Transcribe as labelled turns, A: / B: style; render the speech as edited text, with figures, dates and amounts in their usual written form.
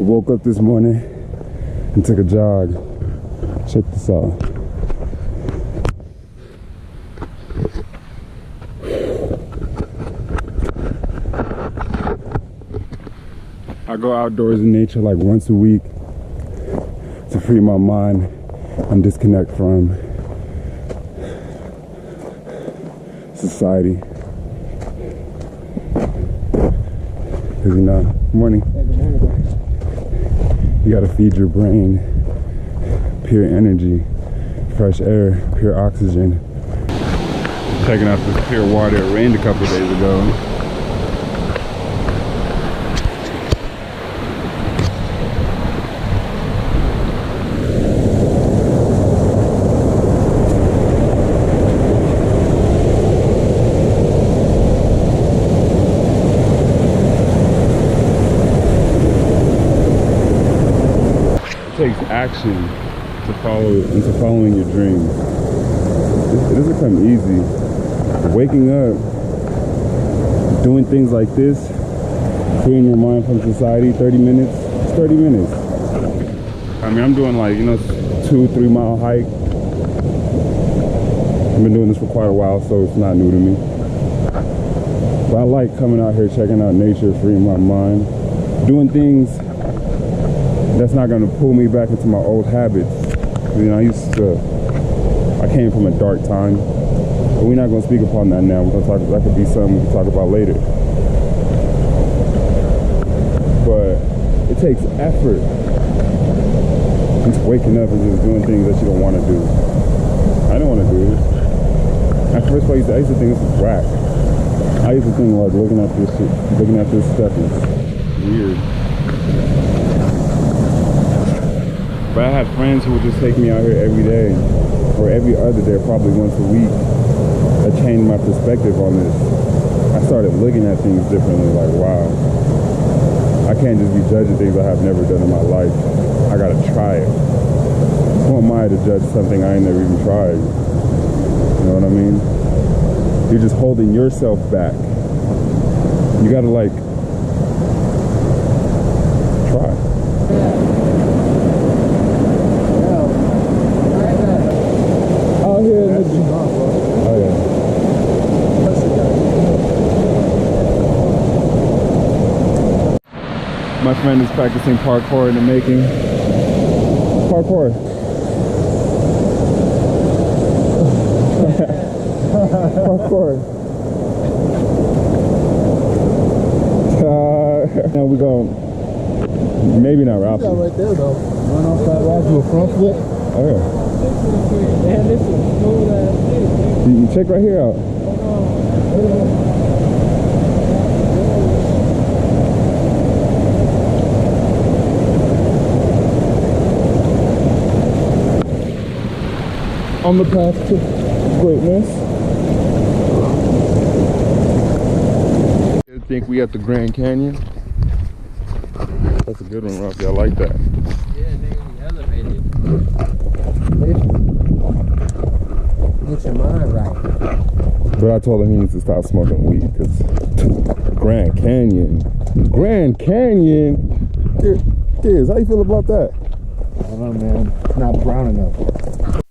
A: woke up this morning and took a jog. Check this out. I go outdoors in nature like once a week to free my mind and disconnect from society. Because, you know, good morning. You gotta feed your brain pure energy, fresh air, pure oxygen. Checking out this pure water. It rained a couple of days ago. Takes action to following your dreams. It doesn't come easy. Waking up, doing things like this, freeing your mind from society, 30 minutes, it's 30 minutes. I mean, I'm doing like, you know, 2-3 mile hike. I've been doing this for quite a while, so it's not new to me. But I like coming out here, checking out nature, freeing my mind, doing things that's not going to pull me back into my old habits. You know, I came from a dark time, but we're not going to speak upon that now. We're going to talk, that could be something we can talk about later. But it takes effort into waking up and just doing things that you don't want to do. I don't want to do it. At first place, I used to think this was whack. I used to think like looking at this stuff is weird. But I had friends who would just take me out here every day, or every other day, probably once a week. That changed my perspective on this. I started looking at things differently, like, wow, I can't just be judging things I have never done in my life. I gotta try it. Who am I to judge something I ain't never even tried? You know what I mean? You're just holding yourself back. You gotta, like, try. My friend is practicing parkour in the making. Parkour. Parkour. Now we go. Maybe not Ralph.
B: Right there though. Run off that rock to a front flip.
A: Oh yeah.
B: Man, this is cool ass thing.
A: You check right here out. On the path to greatness. I think we at the Grand Canyon. That's a good one, Rocky. I like that.
B: Yeah, nigga, elevated. Get your mind right.
A: But I told him he needs to stop smoking weed because Grand Canyon. Grand Canyon? Kids, how you feel about that?
B: I don't know, man. It's not brown enough.